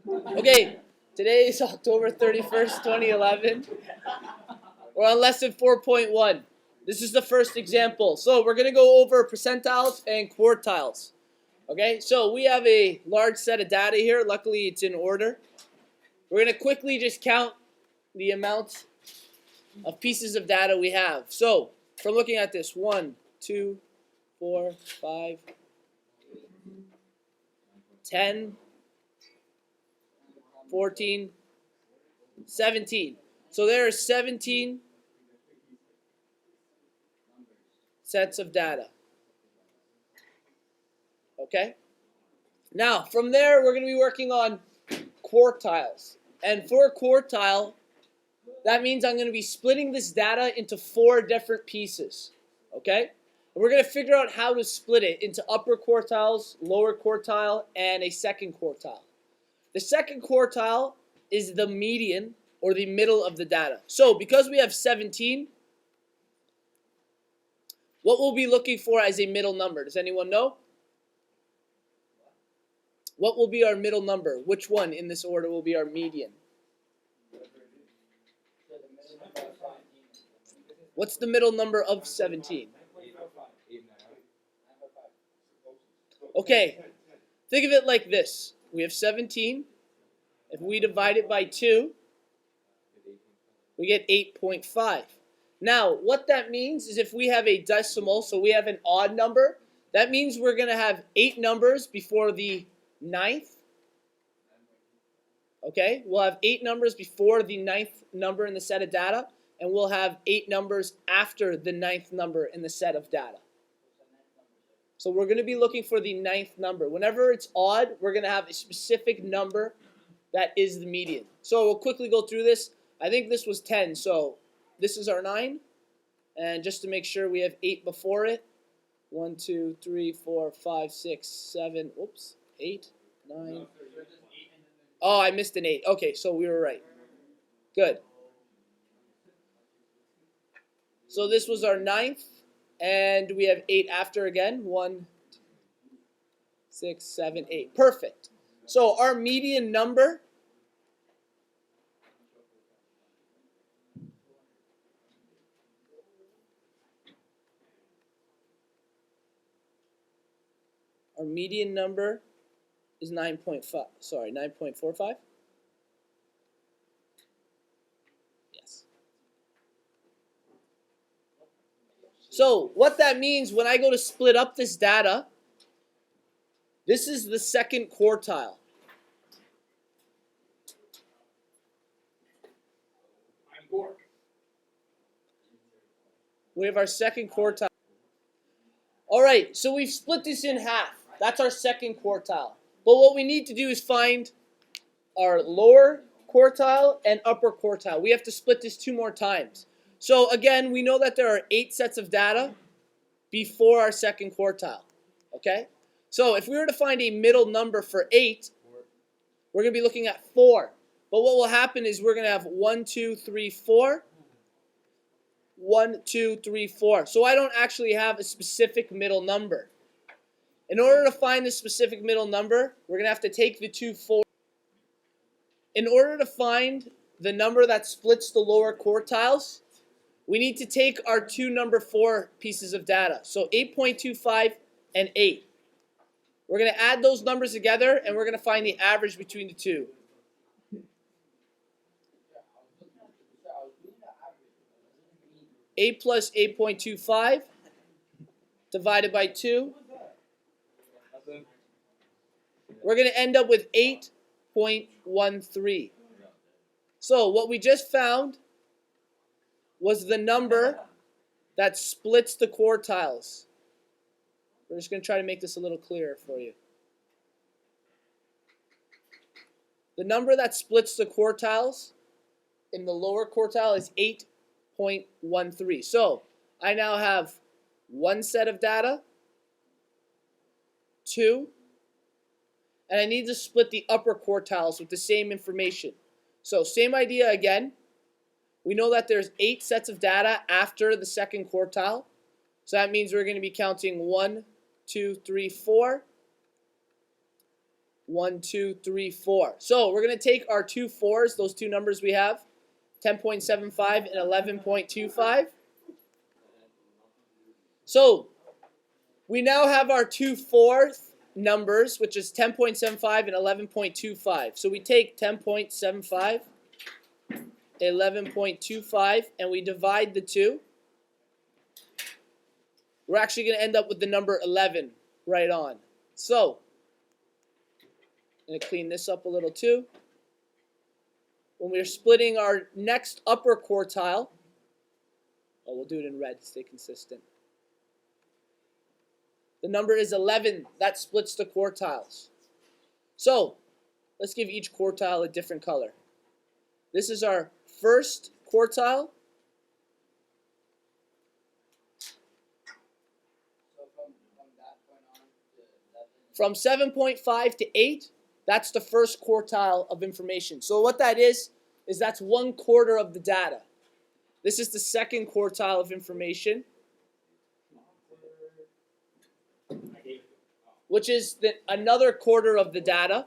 Okay, today is October 31st, 2011. We're on lesson 4.1. This is the first example. So we're going to go over percentiles and quartiles. Okay, so we have a large set of data here. Luckily, it's in order. We're going to quickly just count the amount of pieces of data we have. So, from looking at this, 1, 2, 4, 5, 10, 14, 17. So there are 17 sets of data. Okay? Now, from there, we're going to be working on quartiles. And for a quartile, that means I'm going to be splitting this data into 4 different pieces. Okay? And we're going to figure out how to split it into upper quartiles, lower quartile, and a second quartile. The second quartile is the median, or the middle of the data. So, because we have 17, what we'll be looking for as a middle number? Does anyone know? What will be our middle number? Which one in this order will be our median? What's the middle number of 17? Okay, think of it like this. We have 17. If we divide it by 2, we get 8.5. Now, what that means is if we have a decimal, so we have an odd number, that means we're going to have 8 numbers before the 9th. Okay, we'll have 8 numbers before the 9th number in the set of data, and we'll have 8 numbers after the 9th number in the set of data. So we're going to be looking for the 9th number. Whenever it's odd, we're going to have a specific number that is the median. So we'll quickly go through this. I think this was 10, so this is our 9. And just to make sure we have 8 before it. 1, 2, 3, 4, 5, 6, 7, 8, 9. Oh, I missed an 8. Okay, so we were right. Good. So this was our 9th, and we have 8 after again. 1, 6, 7, 8. Perfect. So our median number is 9.5. Sorry, 9.45. Yes. So what that means when I go to split up this data, this is the second quartile. We have our second quartile. All right, so we've split this in half. That's our second quartile. But what we need to do is find our lower quartile and upper quartile. We have to split this 2 more times. So again, we know that there are 8 sets of data before our second quartile. Okay? So if we were to find a middle number for 8, we're going to be looking at 4. But what will happen is we're going to have 1, 2, 3, 4. 1, 2, 3, 4. So I don't actually have a specific middle number. In order to find the specific middle number, we're going to have to take the 2 4. In order to find the number that splits the lower quartiles, we need to take our 2 number 4 pieces of data. So 8.25 and 8. We're going to add those numbers together, and we're going to find the average between the 2. 8 plus 8.25 divided by 2. We're going to end up with 8.13. So what we just found was the number that splits the quartiles. We're just going to try to make this a little clearer for you. The number that splits the quartiles in the lower quartile is 8.13. So I now have 1 set of data, 2, and I need to split the upper quartiles with the same information. So same idea again. We know that there's 8 sets of data after the second quartile. So that means we're going to be counting 1, 2, 3, 4. 1, 2, 3, 4. So we're going to take our two 4s, those two numbers we have, 10.75 and 11.25. So we now have our two 4th numbers, which is 10.75 and 11.25. So we take 10.75, 11.25, and we divide the two. We're actually going to end up with the number 11 right on. So I'm going to clean this up a little too. When we're splitting our next upper quartile, we'll do it in red to stay consistent. The number is 11. That splits the quartiles. So let's give each quartile a different color. This is our first quartile. From 7.5 to 8, that's the first quartile of information. So what that is that's 1/4 of the data. This is the second quartile of information, which is another 1/4 of the data.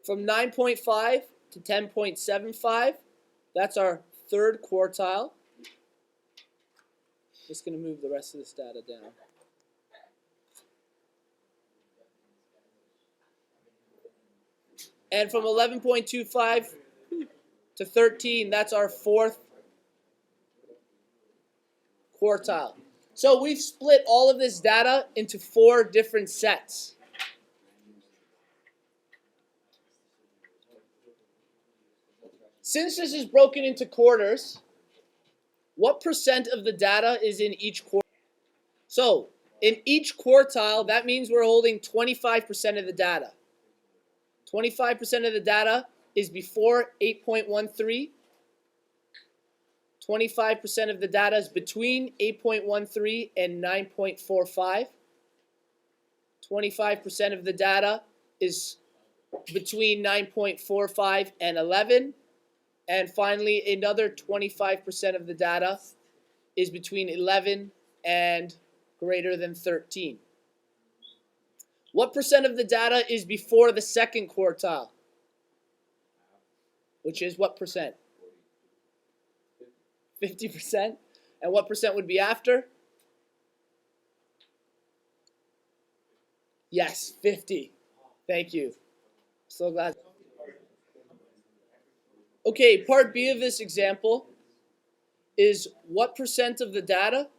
From 9.5 to 10.75, that's our third quartile. Just going to move the rest of this data down. And from 11.25 to 13, that's our fourth quartile. So we've split all of this data into 4 different sets. Since this is broken into quarters, what percent of the data is in each quartile? So in each quartile, that means we're holding 25% of the data. 25% of the data is before 8.13. 25% of the data is between 8.13 and 9.45. 25% of the data is between 9.45 and 11. And finally, another 25% of the data is between 11 and greater than 13. What percent of the data is before the second quartile? Which is what percent? 50%. And what percent would be after? Yes, 50. Thank you. So glad. Okay, part B of this example is what percent of the data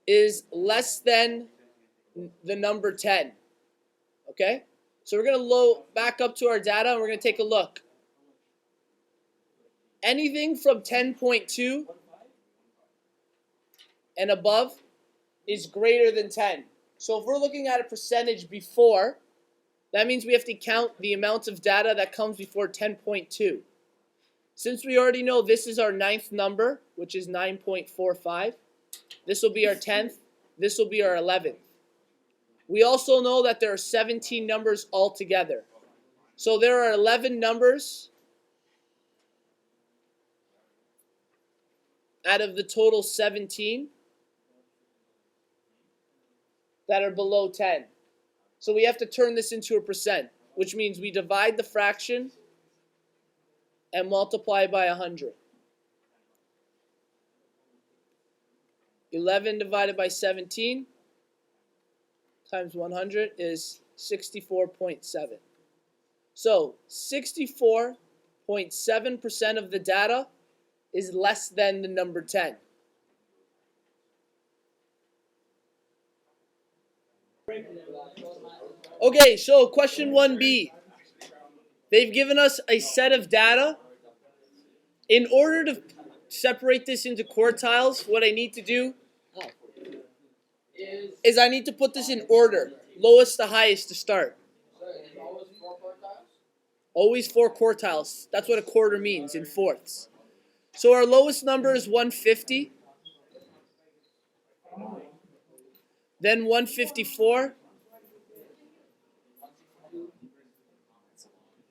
is less than the number 10. Okay? So we're going to load back up to our data and we're going to take a look. Anything from 10.2 and above is greater than 10. So if we're looking at a percentage before, that means we have to count the amount of data that comes before 10.2. Since we already know this is our 9th number, which is 9.45, this will be our 10th, this will be our 11th. We also know that there are 17 numbers altogether. So there are 11 numbers out of the total 17 that are below 10. So we have to turn this into a percent, which means we divide the fraction and multiply by 100. 11 divided by 17 times 100 is 64.7. So 64.7% of the data is less than the number 10. Okay, so question 1B. They've given us a set of data. In order to separate this into quartiles, what I need to do is I need to put this in order, lowest to highest to start. Always 4 quartiles. That's what a quarter means in fourths. So our lowest number is 150. Then 154.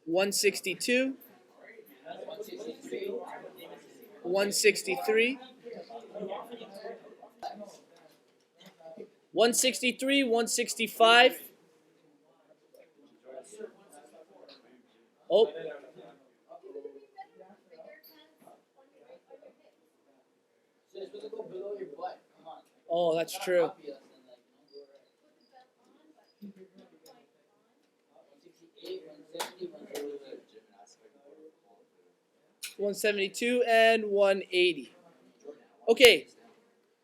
162. 163, 163, 165. Oh. Oh, that's true. 172 and 180. Okay,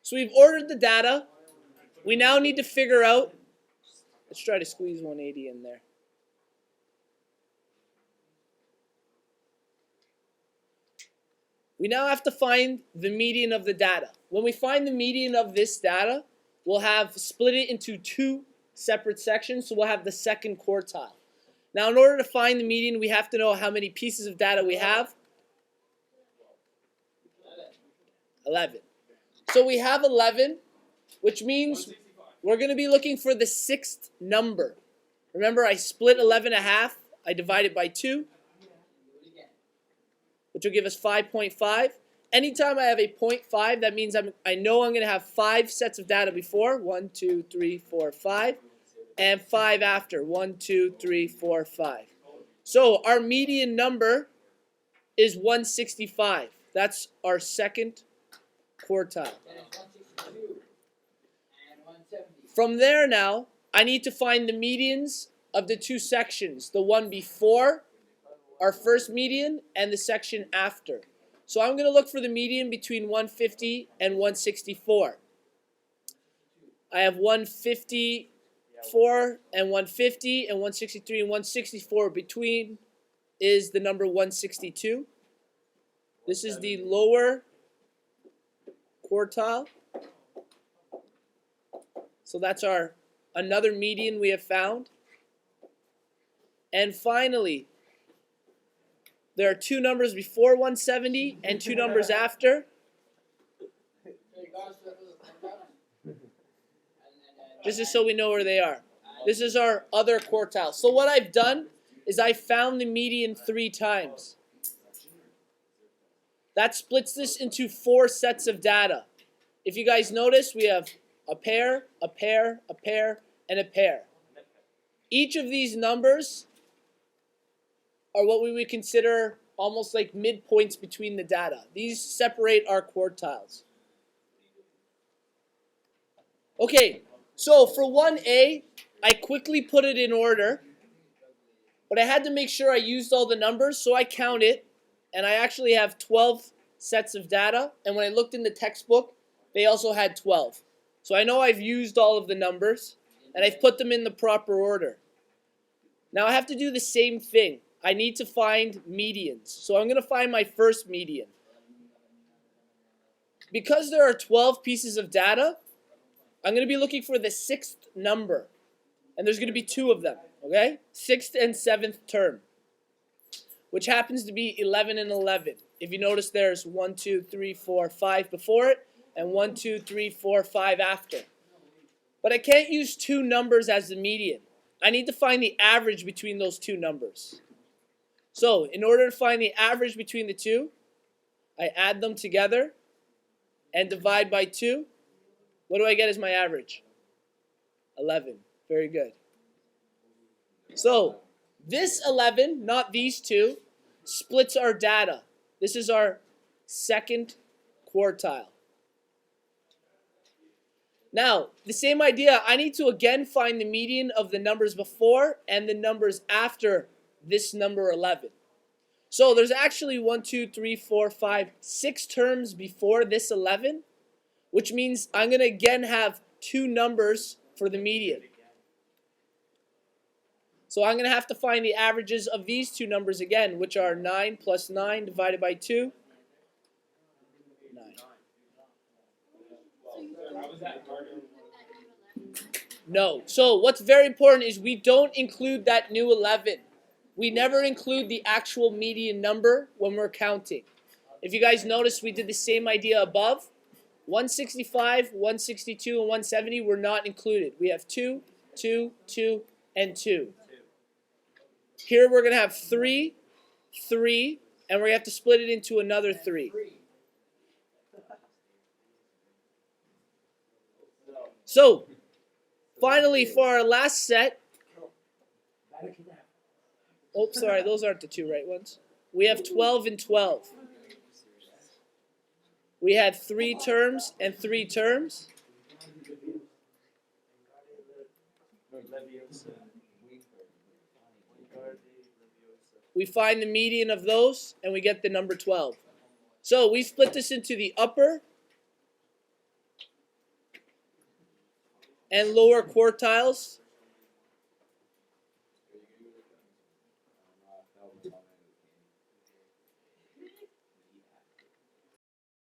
so we've ordered the data. We now need to figure out, let's try to squeeze 180 in there. We now have to find the median of the data. When we find the median of this data, we'll have split it into two separate sections, so we'll have the second quartile. Now, in order to find the median, we have to know how many pieces of data we have. 11. So we have 11, which means we're going to be looking for the sixth number. Remember, I split 11 in half. I divided by 2, which will give us 5.5. Anytime I have a 0.5, that means I know I'm going to have 5 sets of data before. 1, 2, 3, 4, 5. And 5 after. 1, 2, 3, 4, 5. So our median number is 165. That's our second quartile. From there now, I need to find the medians of the two sections. The one before our first median and the section after. So I'm going to look for the median between 150 and 164. I have 154 and 150 and 163 and 164. Between is the number 162. This is the lower quartile. So that's our another median we have found. And finally, there are two numbers before 170 and two numbers after. This is so we know where they are. This is our other quartile. So what I've done is I found the median 3 times. That splits this into 4 sets of data. If you guys notice, we have a pair, a pair, a pair, and a pair. Each of these numbers are what we would consider almost like midpoints between the data. These separate our quartiles. Okay, so for 1A, I quickly put it in order, but I had to make sure I used all the numbers, so I counted, and I actually have 12 sets of data, and when I looked in the textbook, they also had 12. So I know I've used all of the numbers, and I've put them in the proper order. Now I have to do the same thing. I need to find medians. So I'm going to find my first median. Because there are 12 pieces of data, I'm going to be looking for the 6th number. And there's going to be 2 of them, okay? 6th and 7th term, which happens to be 11 and 11. If you notice, there's 1, 2, 3, 4, 5 before it, and 1, 2, 3, 4, 5 after. But I can't use 2 numbers as the median. I need to find the average between those 2 numbers. So, in order to find the average between the 2, I add them together and divide by 2. What do I get as my average? 11. Very good. So, this 11, not these 2, splits our data. This is our second quartile. Now, the same idea, I need to again find the median of the numbers before and the numbers after this number 11. So there's actually 1, 2, 3, 4, 5, 6 terms before this 11, which means I'm going to again have 2 numbers for the median. So I'm going to have to find the averages of these 2 numbers again, which are 9 plus 9 divided by 2. 9. No. So what's very important is we don't include that new 11. We never include the actual median number when we're counting. If you guys notice, we did the same idea above. 165, 162, and 170 were not included. We have 2, 2, 2, and 2. Here we're going to have 3, 3, and we're going to have to split it into another 3. So, finally, for our last set, oh, sorry, those aren't the two right ones. We have 12 and 12. We had 3 terms and 3 terms. We find the median of those, and we get the number 12. So we split this into the upper and lower quartiles.